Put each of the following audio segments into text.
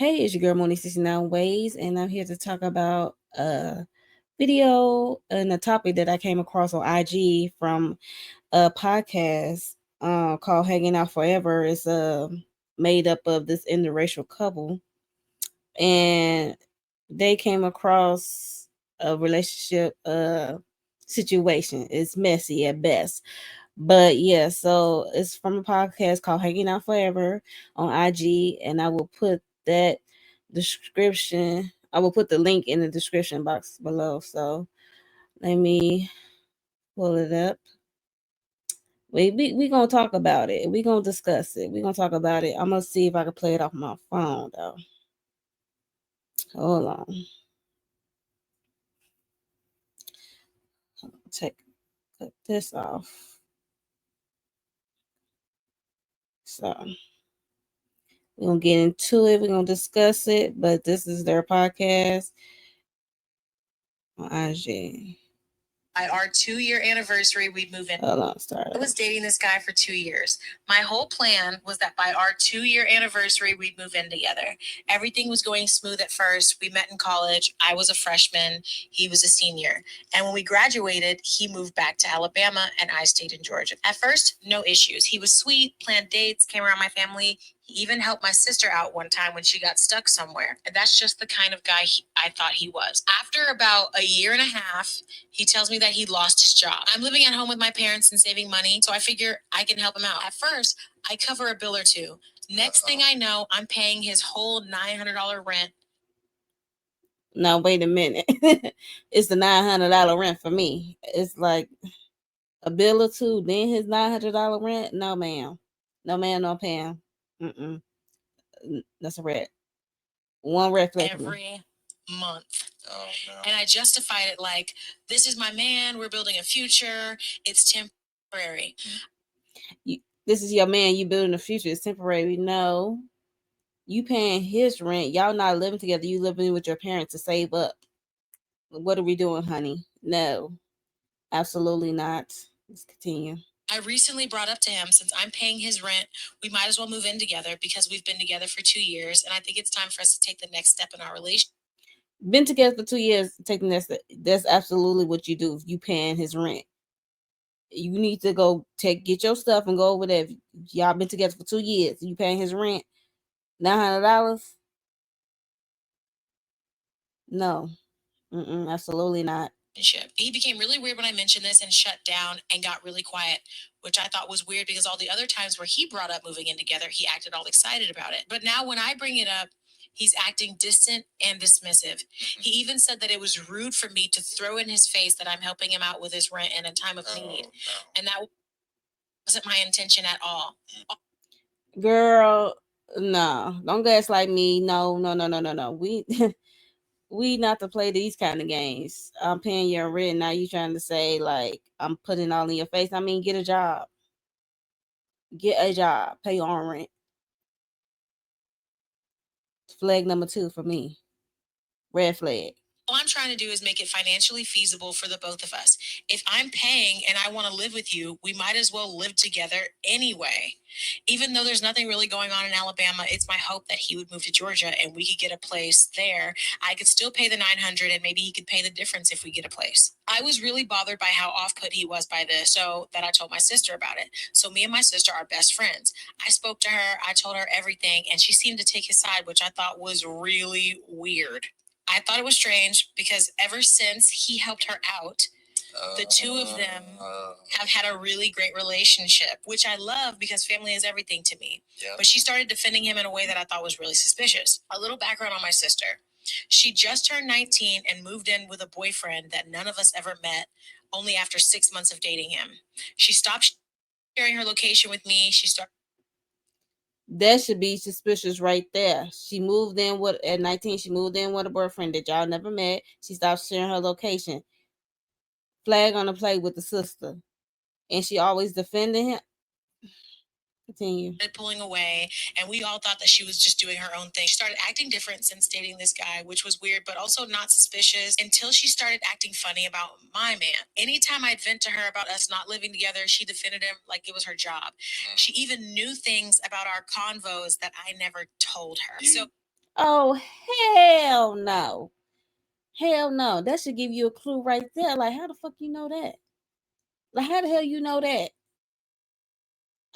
Hey, it's your girl Moni69 Ways, and I'm here to talk about a video and a topic that I came across on IG from a podcast called Hanging Out Forever. It's made up of this interracial couple, and they came across a relationship situation. It's messy at best. But yeah, so it's from a podcast called Hanging Out Forever on IG, and I will put that description. I will put the link in the description box below. So let me pull it up. We gonna talk about it. We gonna discuss it. We gonna talk about it. I'm gonna see if I can play it off my phone though. Hold on. Cut this off. So we're gonna get into it. We're gonna discuss it. But this is their podcast on IG. By our 2-year anniversary, we'd move in. Hold on, start. I was dating this guy for 2 years. My whole plan was that by our 2-year anniversary, we'd move in together. Everything was going smooth at first. We met in college. I was a freshman. He was a senior. And when we graduated, he moved back to Alabama and I stayed in Georgia. At first, no issues. He was sweet, planned dates, came around my family. He even helped my sister out one time when she got stuck somewhere. And that's just the kind of guy I thought he was. After about a year and a half, he tells me that he lost his job. I'm living at home with my parents and saving money, so I figure I can help him out. At first, I cover a bill or two. Next thing I know, I'm paying his whole $900 rent. Now wait a minute. It's the $900 rent for me. It's like a bill or two, then his $900 rent. No ma'am, no ma'am, no Pam. Mm-mm. That's a red. One red flag for me. Every month. Oh, no. And I justified it like, this is my man, we're building a future, it's temporary. This is your man, you building a future, it's temporary. No. You paying his rent. Y'all not living together. You living with your parents to save up. What are we doing, honey? No. Absolutely not. Let's continue. I recently brought up to him, since I'm paying his rent, we might as well move in together because we've been together for 2 years, and I think it's time for us to take the next step in our relationship. Been together for 2 years, taking that's absolutely what you do if you paying his rent. You need to go get your stuff and go over there. Y'all been together for 2 years. You paying his rent $900? No. Absolutely not. He became really weird when I mentioned this and shut down and got really quiet, which I thought was weird because all the other times where he brought up moving in together, he acted all excited about it. But now when I bring it up, he's acting distant and dismissive. He even said that it was rude for me to throw in his face that I'm helping him out with his rent in a time of need. No. And that wasn't my intention at all. Girl, no. Don't gaslight me. No, no, no, no, no, no. We not to play these kind of games. I'm paying your rent. Now you trying to say like I'm putting all in your face. I mean, get a job. Get a job. Pay your own rent. Flag number 2 for me. Red flag. All I'm trying to do is make it financially feasible for the both of us. If I'm paying and I want to live with you, we might as well live together anyway. Even though there's nothing really going on in Alabama, it's my hope that he would move to Georgia and we could get a place there. I could still pay the $900 and maybe he could pay the difference if we get a place. I was really bothered by how off-put he was by this, so that I told my sister about it. So me and my sister are best friends. I spoke to her, I told her everything, and she seemed to take his side, which I thought was really weird. I thought it was strange because ever since he helped her out, the two of them have had a really great relationship, which I love because family is everything to me. Yep. But she started defending him in a way that I thought was really suspicious. A little background on my sister. She just turned 19 and moved in with a boyfriend that none of us ever met, only after 6 months of dating him. She stopped sharing her location with me. That should be suspicious right there. She moved in with at 19. She moved in with a boyfriend that y'all never met. She stopped sharing her location. Flag on the play with the sister, and she always defending him. Continue. Pulling away, and we all thought that she was just doing her own thing. She started acting different since dating this guy, which was weird, but also not suspicious until she started acting funny about my man. Anytime I'd vent to her about us not living together, she defended him like it was her job. She even knew things about our convos that I never told her. Oh, hell no. Hell no. That should give you a clue right there. Like, how the fuck you know that? Like, how the hell you know that?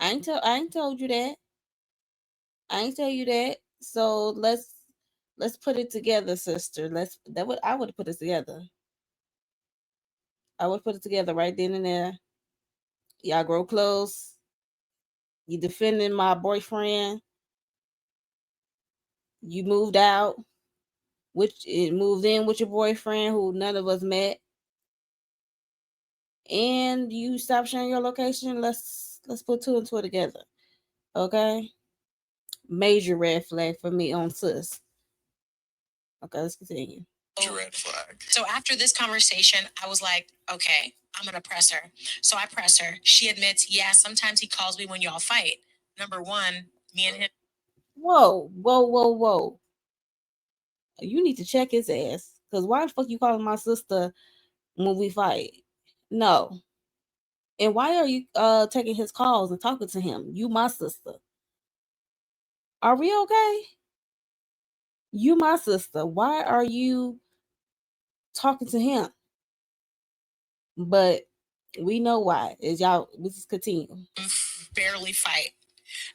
I ain't told you that. I ain't tell you that. So let's put it together, sister. I would put it together. I would put it together right then and there. Y'all grow close. You defending my boyfriend. You moved out, which it moved in with your boyfriend who none of us met. And you stop sharing your location. Let's put two and two together. Okay? Major red flag for me on sis. Okay, let's continue. Red flag. So after this conversation, I was like, okay, I'm gonna press her. So I press her. She admits, yeah, sometimes he calls me when y'all fight. Number one, me and him. Whoa, whoa, whoa, whoa. You need to check his ass. Cause why the fuck you calling my sister when we fight? No. And why are you taking his calls and talking to him? You my sister. Are we okay? You my sister. Why are you talking to him? But we know why. Is y'all let's just continue. Barely fight.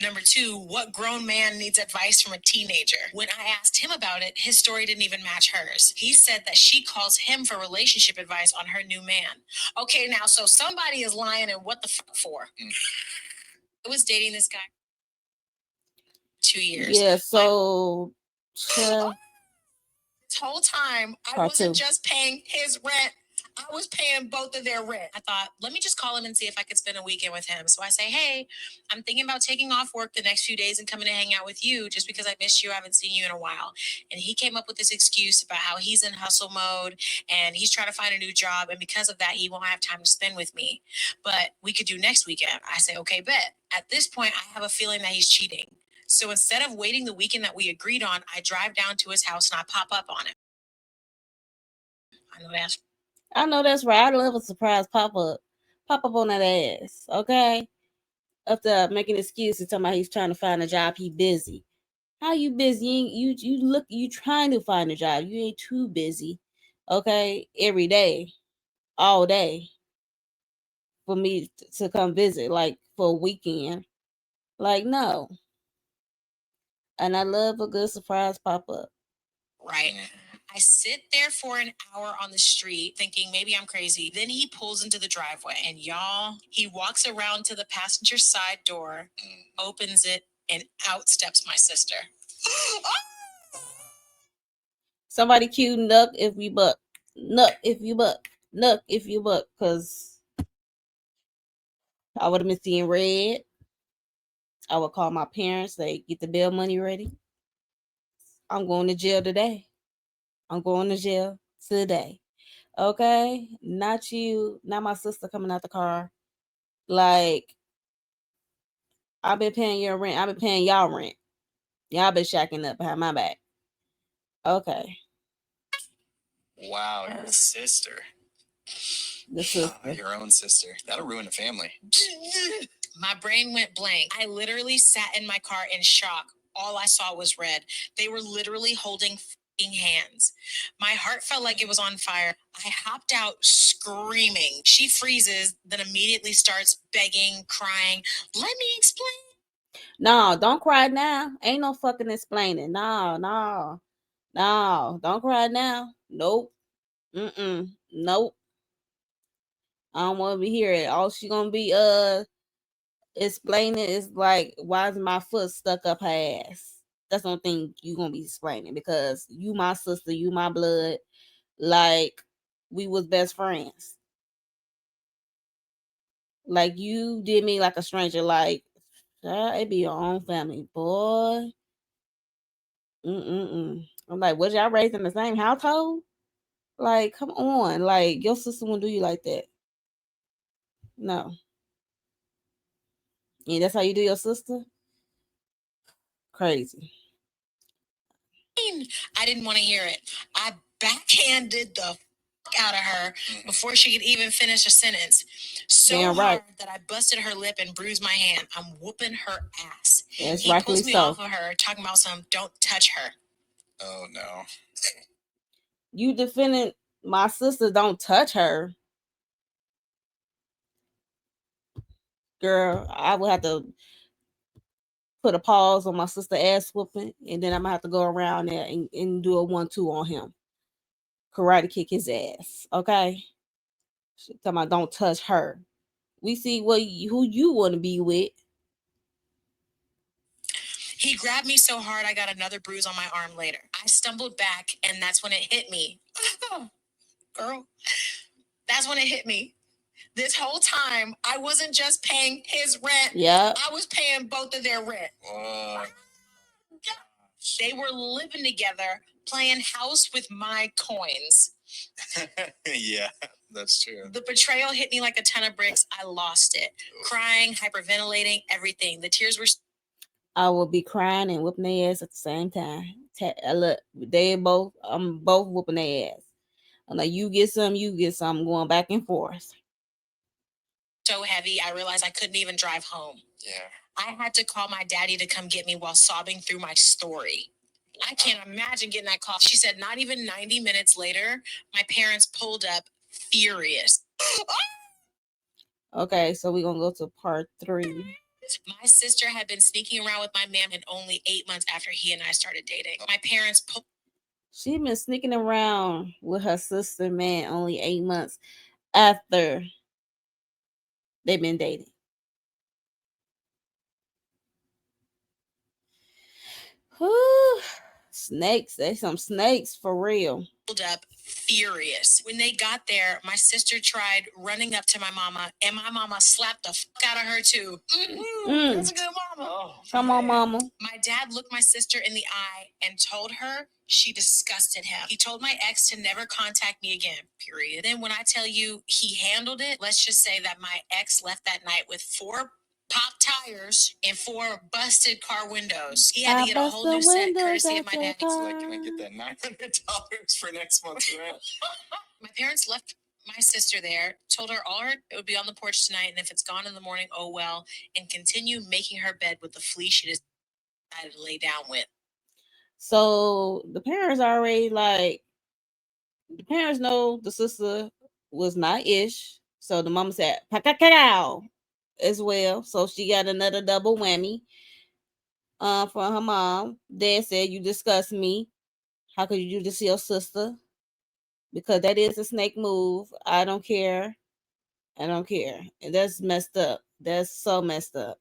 Number two, what grown man needs advice from a teenager? When I asked him about it, his story didn't even match hers. He said that she calls him for relationship advice on her new man. Okay, now, so somebody is lying, and what the fuck for? I was dating this guy 2 years. Yeah, so This whole time, I wasn't just paying his rent. I was paying both of their rent. I thought, let me just call him and see if I could spend a weekend with him. So I say, hey, I'm thinking about taking off work the next few days and coming to hang out with you just because I missed you. I haven't seen you in a while. And he came up with this excuse about how he's in hustle mode and he's trying to find a new job. And because of that, he won't have time to spend with me. But we could do next weekend. I say, okay, bet. At this point, I have a feeling that he's cheating. So instead of waiting the weekend that we agreed on, I drive down to his house and I pop up on him. I know that's right. I love a surprise pop up on that ass. Okay, after making excuses, talking about he's trying to find a job, he busy. How you busy? You trying to find a job. You ain't too busy. Okay, every day, all day, for me to come visit, like for a weekend. Like no. And I love a good surprise pop up. Right. I sit there for an hour on the street thinking maybe I'm crazy. Then he pulls into the driveway and y'all, he walks around to the passenger side door, opens it, and out steps my sister. Somebody cue Nuck if you buck. Nuck if you buck. Nuck if you buck. Because I would have been seeing red. I would call my parents. They get the bail money ready. I'm going to jail today. I'm going to jail today. Okay? Not you. Not my sister coming out the car. Like, I've been paying your rent. I've been paying y'all rent. Y'all been shacking up behind my back. Okay. Wow, your sister. The sister. Your own sister. That'll ruin a family. My brain went blank. I literally sat in my car in shock. All I saw was red. They were literally holding hands. My heart felt like it was on fire. I hopped out screaming. She freezes, then immediately starts begging, crying. Let me explain. No, don't cry now. Ain't no fucking explaining. No. Don't cry now. Nope. Nope. I don't want to be here. All she gonna be explaining is like, why is my foot stuck up her ass? That's the only thing you gonna be explaining because you my sister, you my blood. Like we was best friends. Like you did me like a stranger. Like it be your own family, boy. I'm like, was y'all raised in the same household? Like, come on. Like your sister wouldn't do you like that. No. Yeah, that's how you do your sister? Crazy. I didn't want to hear it. I backhanded the out of her before she could even finish a sentence. So Damn hard right. that I busted her lip and bruised my hand. I'm whooping her ass. Yes, He rightfully pulls me so. off of her, talking about some don't touch her. Oh no. You defending my sister, don't touch her. Girl, I would have to put a pause on my sister ass whooping, and then I'm gonna have to go around there and do a 1-2 on him. Karate kick his ass. Okay? She talking about don't touch her. We see who you want to be with. He grabbed me so hard I got another bruise on my arm later. I stumbled back, and that's when it hit me. Girl, that's when it hit me. This whole time, I wasn't just paying his rent. Yeah. I was paying both of their rent. They were living together, playing house with my coins. Yeah, that's true. The betrayal hit me like a ton of bricks. I lost it. Crying, hyperventilating, everything. The tears were... I will be crying and whooping their ass at the same time. Look, I'm both whooping their ass. I'm like, you get some, going back and forth. So heavy, I realized I couldn't even drive home. Yeah. I had to call my daddy to come get me while sobbing through my story. I can't imagine getting that call. She said not even 90 minutes later, my parents pulled up furious. Okay, so we're going to go to part 3. My sister had been sneaking around with my man in only 8 months after he and I started dating. My parents She been sneaking around with her sister, man, only 8 months after they've been dating. Whew. Snakes. They some snakes for real. Up furious. When they got there, my sister tried running up to my mama, and my mama slapped the fuck out of her too. That's a good mama. Oh, come on, mama. My dad looked my sister in the eye and told her she disgusted him. He told my ex to never contact me again, period. Then when I tell you he handled it, let's just say that my ex left that night with 4 pop tires and 4 busted car windows. He had to get a whole new set courtesy of my dad. So like, can I get that $900 for next month's rent? My parents left my sister there, told her all it would be on the porch tonight, and if it's gone in the morning, oh well, and continue making her bed with the flea she decided to lay down with. So the parents already the parents know the sister was not ish. So the mama said, "Pakakao," as well. So she got another double whammy. For her mom. Dad said, "You disgust me. How could you do this to your sister?" Because that is a snake move. I don't care. And that's messed up. That's so messed up.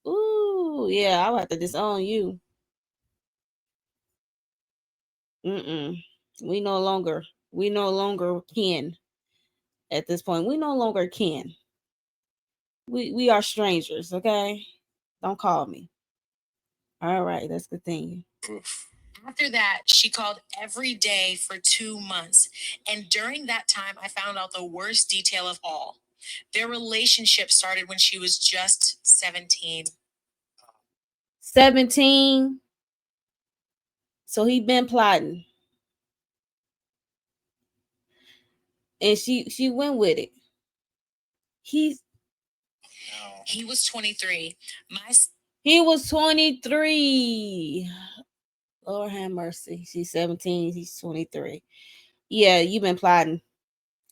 Ooh, yeah, I'll have to disown you. We no longer can at this point. We no longer can. We are strangers, okay? Don't call me. All right, let's continue. Oof. After that, she called every day for 2 months. And during that time, I found out the worst detail of all. Their relationship started when she was just 17. 17. So he been plotting. And she went with it. He was 23. He was 23. Lord have mercy. She's 17. He's 23. Yeah, you've been plotting.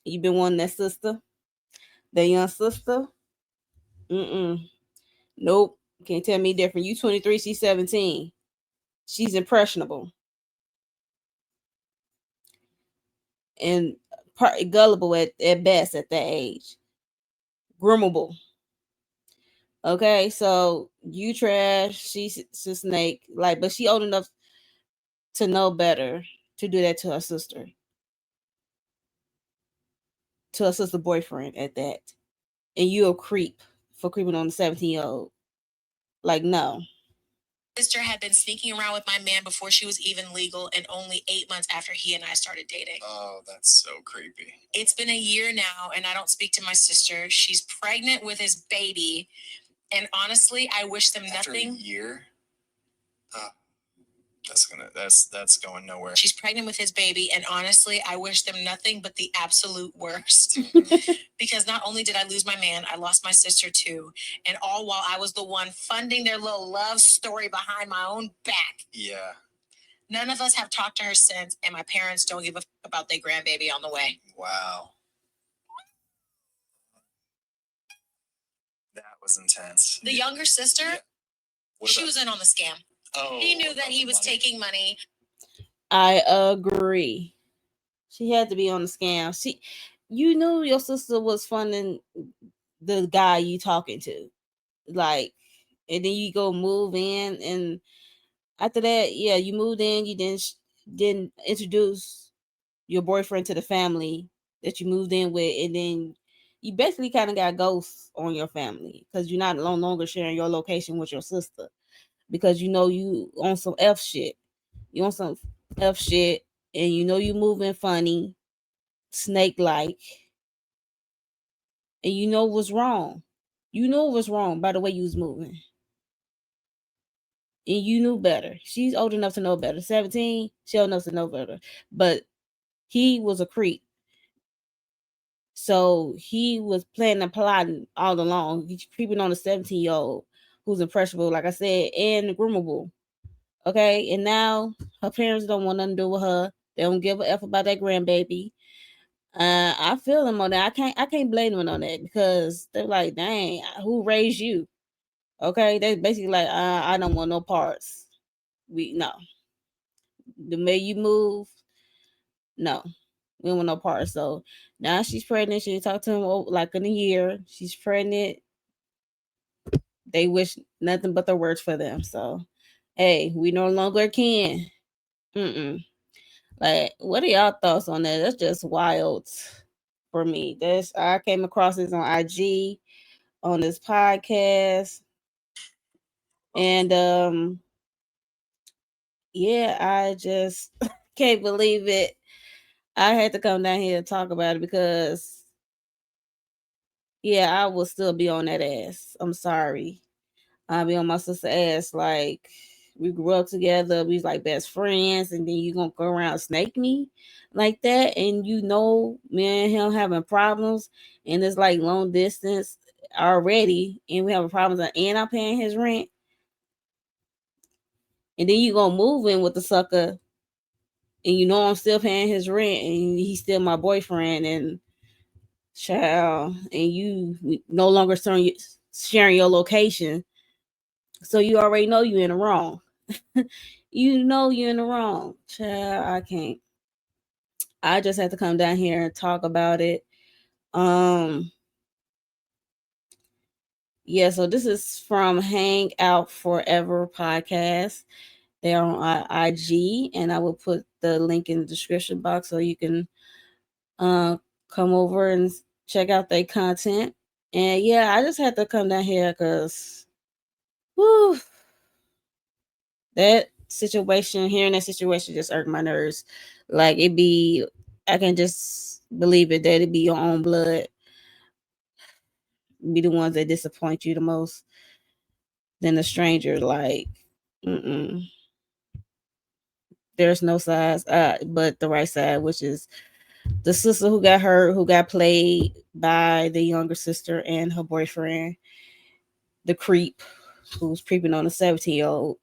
You've been wanting that sister. That young sister. Nope. Can't tell me different. You 23, she's 17. She's impressionable. And gullible at best at that age. Groomable. Okay, so you trash, she's a snake. But she old enough to know better to do that to her sister. To her sister boyfriend at that. And you a creep for creeping on the 17-year-old. No. Sister had been sneaking around with my man before she was even legal, and only 8 months after he and I started dating. Oh, that's so creepy. It's been a year now, and I don't speak to my sister. She's pregnant with his baby, and honestly, I wish them nothing. After a year? That's going nowhere. She's pregnant with his baby, and honestly, I wish them nothing but the absolute worst. Because not only did I lose my man, I lost my sister too, and all while I was the one funding their little love story behind my own back. Yeah. None of us have talked to her since, and my parents don't give a about their grandbaby on the way. Wow. That was intense. The younger sister, she was in on the scam. Oh, he knew that he was taking money. I agree. She had to be on the scam. You knew your sister was funding the guy you talking to, like, and then you go move in, and after that, yeah, you moved in. You didn't introduce your boyfriend to the family that you moved in with, and then you basically kind of got ghosts on your family because you're not no longer sharing your location with your sister because you know you on some F shit. You on some F shit, and you know you moving funny, snake like, and you know what's wrong. You know what's wrong by the way you was moving. And you knew better. She's old enough to know better. 17, she old enough to know better. But he was a creep. So he was planning and plotting all along. He's creeping on a 17-year-old who's impressionable, like I said, and groomable. Okay. And now her parents don't want nothing to do with her. They don't give a F about that grandbaby. I feel them on that. I can't blame them on that because they're like, dang, who raised you? Okay, they basically like, I don't want no parts. No, the way you move, no, we don't want no parts. So now she's pregnant. She talked to him like in a year. She's pregnant. They wish nothing but the worst for them. So hey, we no longer can. Like, what are y'all thoughts on that? That's just wild for me. I came across this on IG on this podcast. And yeah, I just can't believe it. I had to come down here and talk about it because yeah, I will still be on that ass. I'm sorry. I'll be on my sister ass. Like, we grew up together, we was like best friends, and then you gonna go around snake me like that, and you know me and him having problems, and it's like long distance already, and we having problems, and I'm paying his rent, and then you gonna move in with the sucker, and you know I'm still paying his rent, and he's still my boyfriend, and child, and you no longer sharing your location, so you already know you in the wrong. You know you're in the wrong, child. I can't. I just had to come down here and talk about it. Yeah, so this is from Hang Out Forever podcast. They're on IG, and I will put the link in the description box so you can come over and check out their content. And yeah, I just had to come down here because whew, hearing that situation just irked my nerves. Like, I can just believe it that it be your own blood, be the ones that disappoint you the most than a stranger. Like, mm-mm. There's no sides, but the right side, which is the sister who got hurt, who got played by the younger sister and her boyfriend, the creep who's creeping on a 17-year-old.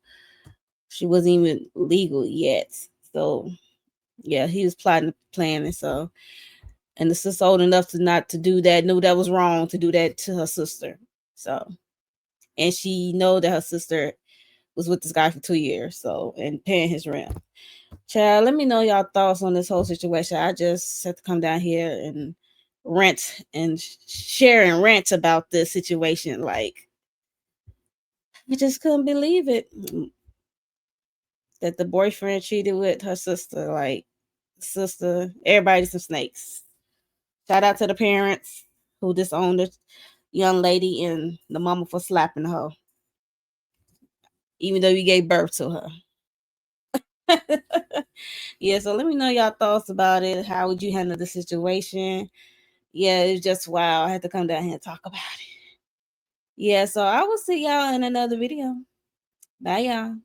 She wasn't even legal yet. So yeah, he was plotting, planning. So, and the sister old enough to not to do that, knew that was wrong to do that to her sister. So, and she know that her sister was with this guy for 2 years, so, and paying his rent. Child, let me know y'all thoughts on this whole situation. I just had to come down here and rant and share and rant about this situation. Like, I just couldn't believe it that the boyfriend cheated with her sister. Like, sister, everybody's some snakes. Shout out to the parents who disowned the young lady and the mama for slapping her, even though you gave birth to her. Yeah, so let me know y'all thoughts about it. How would you handle the situation? Yeah, it's just wow. I had to come down here and talk about it. Yeah, so I will see y'all in another video. Bye, y'all.